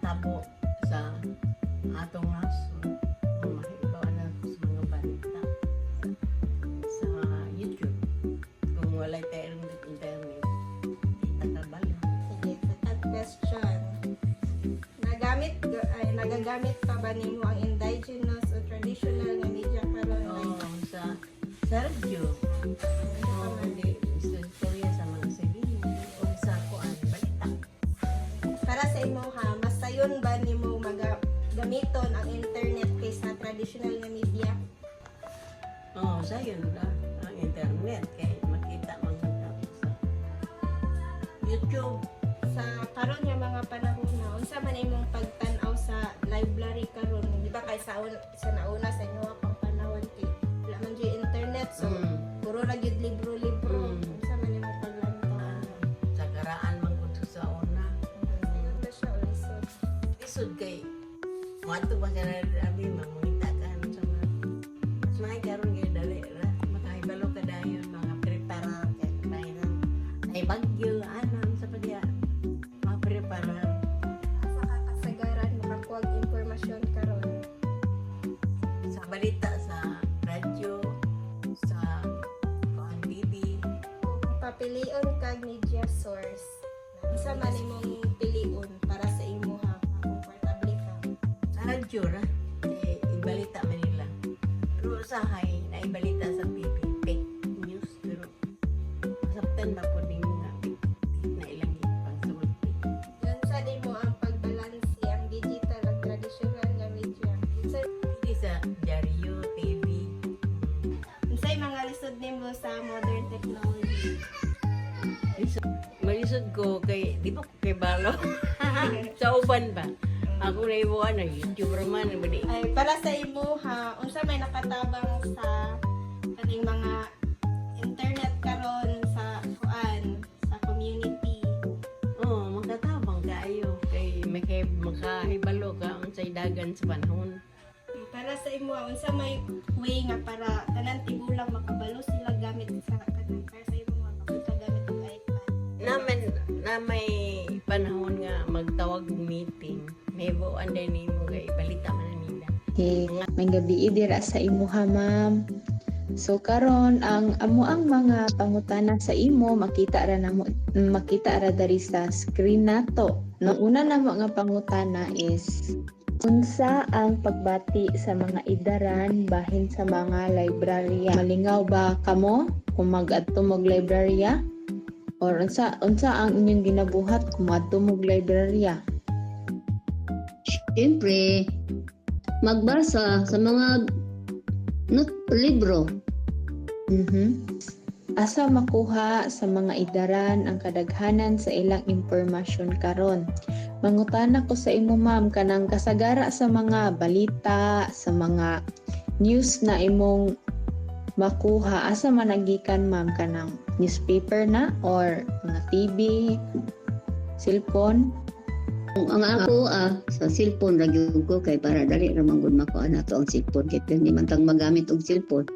mahitabo sa atong nasod, mahibaw na sa mga balita sa YouTube. Kung walay tayong internet, kita kabalo. Sige, second question. Nagagamit pa ba nimo ang indigenous o traditional nga media karon? Sa radyo. Hindi, istorya sa mga sige, o sa kuan, balita. Para sa imo ha, mas sayon ba nimo gamiton ang internet kaysa traditional nga media? Sayon na ang internet kay makita mga sa YouTube. Sa karon nga mga panahon na, unsa man imong pagtan-aw sa library karon? Di ba kay sa nauna sa inyo pang panahon kay wala man gyud internet, so puro ra gyud libro-libro. Unsa man imong paglantaw? Sa karaan man kung sa una. Ayun ba siya uliso? Isod kay mato ba ka na abi mamungita ka sa mga mas may karon kay dali ra makahibalo ka dayon mga preparar kay kailan ay bagyo anon sa padya mapreparar Sa kakasagaran makakuha og impormasyon karon. sa balita sa radyo sa kuan TV Kung papilion kag media source, isa man imong pilion para sa imo ha, komportable ka. sa radyo ra ibalita man nila pero usahay na ibalita sa TV fake news pero masabtan ba po din nga na ilang pagsulti. Yun sa di mo ang pagbalansi ang digital at traditional nga media. Hindi sa dyaryo, TV. Unsay mga lisod nimo sa modern technology? Malisod ko kay, di ba ko kay Balo? Sa uban ba? Ako na ibuan na YouTube raman. Ay para sa imo ha, unsa may nakatabang sa kaning mga internet karon sa kuan sa community? Makatabang kayo. Kay makahibalo ka ang say dagan sa panahon. Para sa imo unsa may way nga para tanan tigulang makabalo sila gamit sa kanang para sa imo makita gamit og iPad. Na may panahon nga magtawag meeting. May buwan din mo kay balita man nila. May gabi dira sa imuha ma'am. So karon ang mga pangutana sa imo makita ra dari sa screen nato. No una namo nga pangutana is unsa ang pagbati sa mga idaran bahin sa mga librarya? Malingaw ba kamo kung mag-adto mog librarya? Or unsa ang inyong ginabuhat kung adto mog librarya? Siyempre, magbasa sa mga libro. Asa makuha sa mga idaran ang kadaghanan sa ilang impormasyon karon? Mangutana ko sa imo ma'am kanang kasagara sa mga balita, sa mga news na imong makuha, asa man nagikan ma'am kanang newspaper na or mga TV, cellphone? Ang ako sa cellphone ra gyud ko kay para dali ra man gud makuha nato ang cellphone kay hindi man tang magamit og cellphone.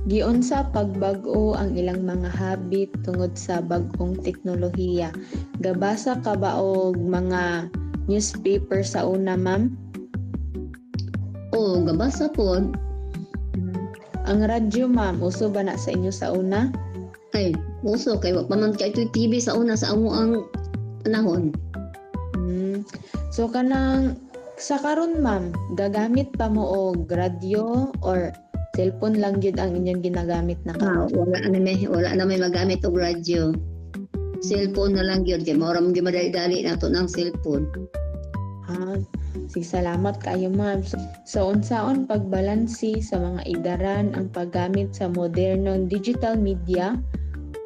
Giunsa pagbag-o ang ilang mga habit tungod sa bag-ong teknolohiya? Gabasa ka ba og mga newspaper sa una, ma'am? O gabasa pod. Ang radyo, ma'am, uso ba na sa inyo sa una? Ay, uso kay wa pa man kay TV sa una sa amo ang panahon. So kanang sa karon, ma'am, gagamit pa mo og radyo or cellphone lang gyud ang inyong ginagamit na karon? Wala na may magamit og radyo. Cellphone na lang gyud kay mao ra man gyud madali nato ng cellphone. Sige, salamat kayo, ma'am. So unsaon pagbalansi sa mga idaran ang paggamit sa modernong digital media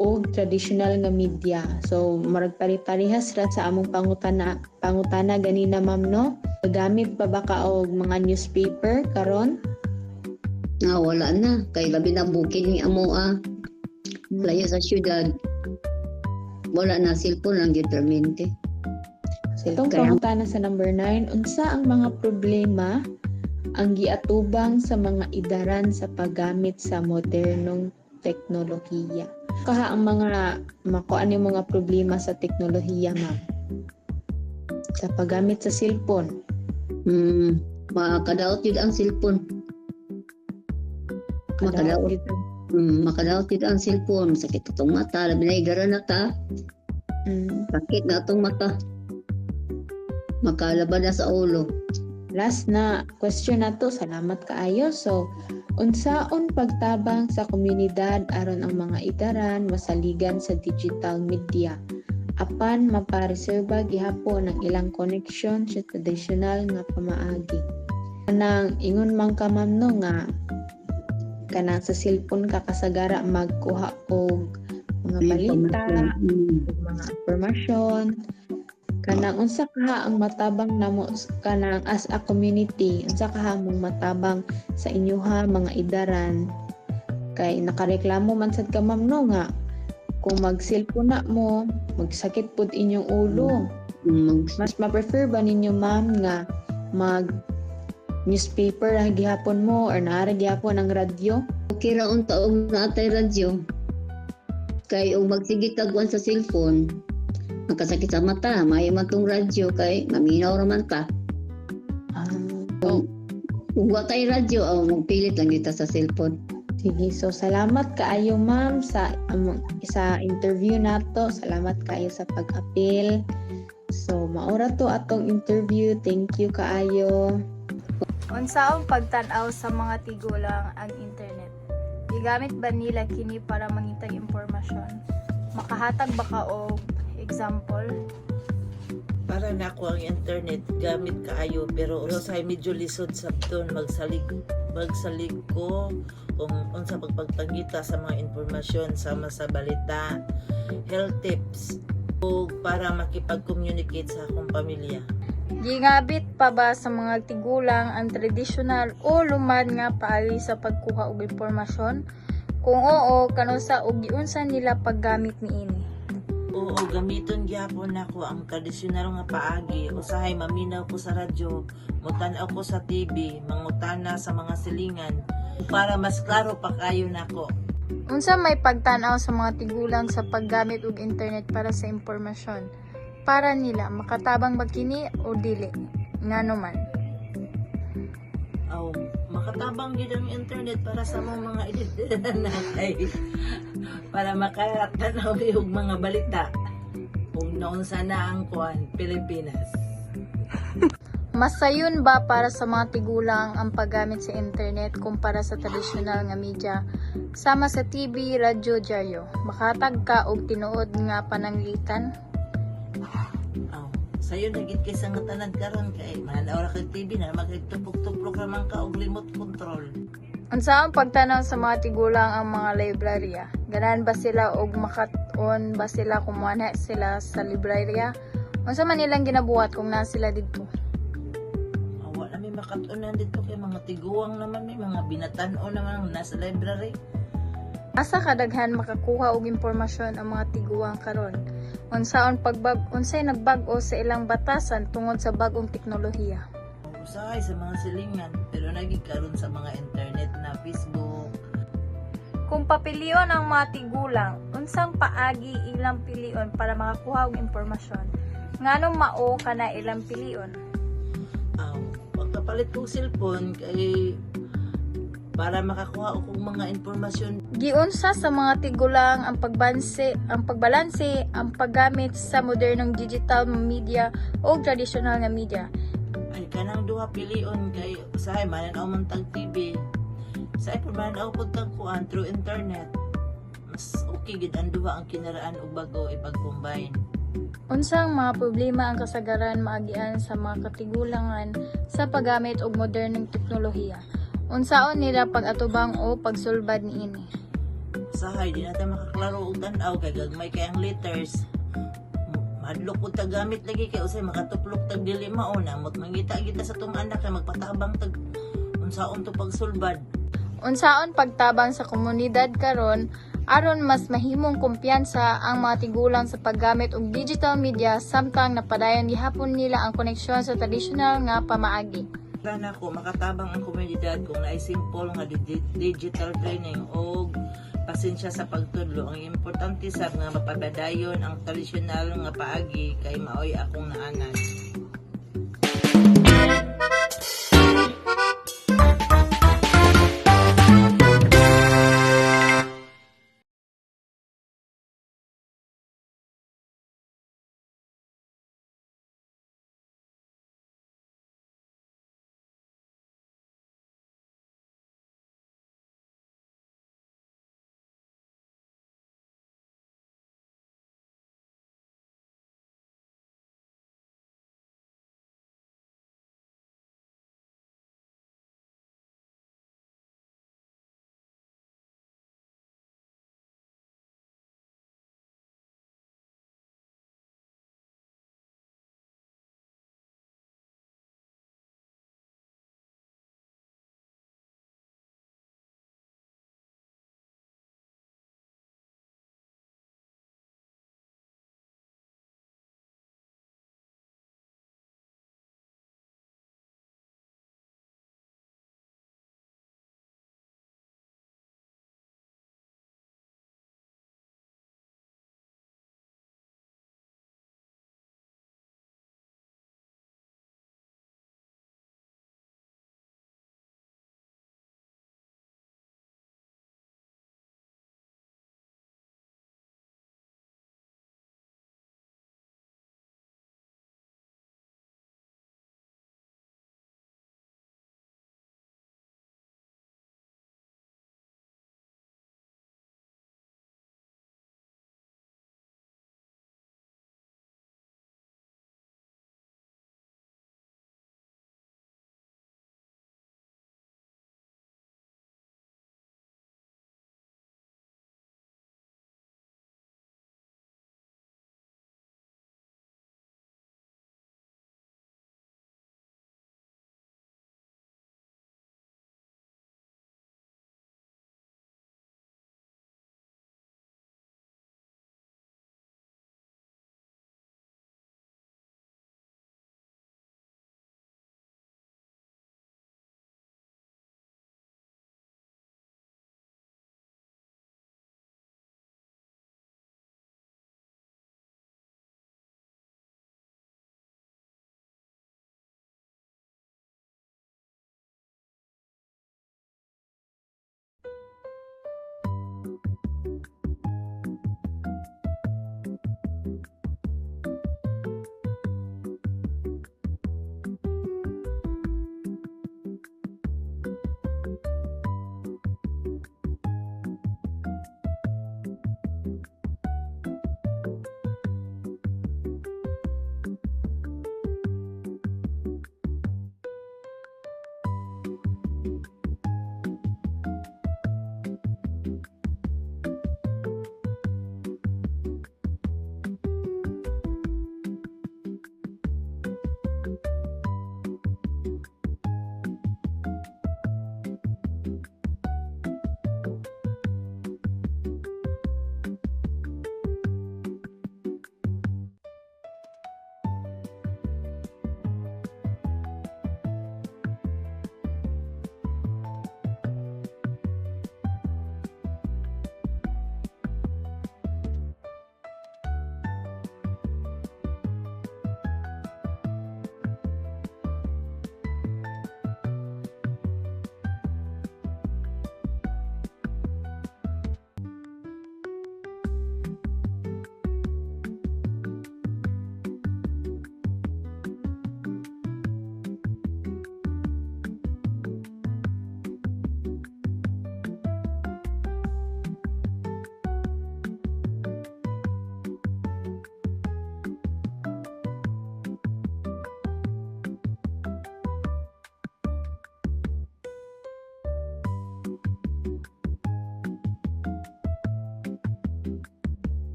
o traditional nga media? So marag pari-parihas ra sa among pangutana ganina, ma'am, no? Gagamit pa ba ka og mga newspaper karon? Wala na kay labi na bukid ni amo layo sa syudad. Wala na, cellphone lang gyud permente. So itong pangutana sa number 9, unsa ang mga problema ang giatubang sa mga idaran sa paggamit sa modernong teknolohiya? Kaha ang mga makuan yung mga problema sa teknolohiya, ma'am? sa paggamit sa cellphone. Makadaot yun ang cellphone. Makadaot. Makadaot yun ang cellphone. Sakit itong mata. Labi na igara na ta. Sakit na itong mata. Makalaban na sa ulo. Last na question na to, salamat kaayo. So, unsaon pagtabang sa komunidad aron ang mga idaran masaligan sa digital media apan mapareserba gihapon ang ilang connection sa traditional nga pamaagi. Kanang ingon man ka ma'am no nga kanang sa cellphone ka kasagara magkuha og mga balita, mga impormasyon. Kanang unsa kaha ang matabang namo kanang as a community, unsa kaha mong matabang sa inyoha mga idaran kay nakareklamo man sad ka ma'am no nga kung mag-cellphone na mo magsakit pud inyong ulo. Mas ma-prefer ba ninyo ma'am nga mag newspaper ra gihapon mo or naara gihapon ang radyo? Okay ra unta og naatay radyo. Kay og magsigit kagwan sa cellphone makasakit sa mata, may man tong radyo kay maminaw raman ta. Kung wa tay radyo, magpilit lang kita sa cellphone. Sige, so salamat kaayo ma'am sa interview nato. Salamat kaayo sa pag-apil. So maura to atong interview. Thank you kaayo. Unsaong pagtan-aw sa mga tigulang ang internet? Gigamit ba nila kini para mangitag impormasyon? Makahatag ba ka og example? Para nako ang internet gamit kaayo pero sa medyo lisod sabton magsalig ko kung unsa pagpangita sa mga impormasyon sama sa balita, health tips o para makipag-communicate sa akong pamilya. Gingabit pa ba sa mga tigulang ang tradisyonal o lumad nga paagi sa pagkuha og impormasyon? Kung oo, kanusa og giunsa nila paggamit niini? Oo, gamiton gyapon nako ang tradisyonal nga paagi. Usahay maminaw ko sa radyo, mutan-aw ko sa TV, mangutana sa mga silingan para mas klaro pa kayo nako. Unsa may pagtan-aw sa mga tigulang sa paggamit og internet para sa impormasyon? Para nila makatabang ba kini o dili? Ngano man? Makatabang gid ang internet para sa mga editoran natay. Para makatanaw og mga balita kung noon sana ang kuan Pilipinas. Masayon ba para sa mga tigulang ang paggamit sa internet kumpara sa tradisyonal nga media sama sa TV, radyo, dyaryo? Makatag ka og tinuod nga pananglitan? Sayo nagit kay sa nga tanan karon kay mananaw ra kay TV na magtupok-tupok ra man ka og remote control. Unsaon pagtanaw sa mga tigulang ang mga librarya? Ganahan ba sila og makat-on ba sila kumuha sila sa librarya? Unsa man nilang ginabuhat kung naa sila didto? Wala may makat-onan dito kay mga tiguang naman may mga binatan-o naman nasa library. Asa kadaghan makakuha og impormasyon ang mga tiguang karon? Unsay nagbag-o sa ilang batasan tungod sa bagong teknolohiya? Usahay sa mga silingan pero nagikaroon sa mga internet na Facebook. Kung papilion ang mga tigulang, unsang paagi ilang pilion para makakuha og impormasyon? Nganong mao kana ilang pilion? Pagkapalit kong cellphone kay para makakuha og mga impormasyon. Giunsa sa mga tigulang ang pagbalanse ang paggamit sa modernong digital media o traditional nga media? Ay kanang duha pilion kay usahay mananaw man tag TV. Sa mananaw pud tag kuan through internet. Mas okay gid ang duha ang kinaraan ug bago ipag-combine. Unsang mga problema ang kasagaran maagian sa mga katigulangan sa paggamit og modernong teknolohiya? Unsaon nila pag-atubang o pagsulbad niini? Usahay di natin makaklaro og tan-aw kay gagmay kay ang letters. Madlok pud tag gamit lagi kay usay makatuplok tag dili mao na mot mangita kita sa tong anak kay magpatabang tag unsaon to pagsulbad. Unsaon pagtabang sa komunidad karon aron mas mahimong kumpiyansa ang mga tigulang sa paggamit og digital media samtang napadayon gihapon nila ang koneksyon sa tradisyonal nga pamaagi? Sana ko makatabang ang komunidad kung naay simple nga digital training o pasensya sa pagtudlo. Ang importante sa nga mapabadayon ang tradisyonal nga paagi kay maoy akong naanan.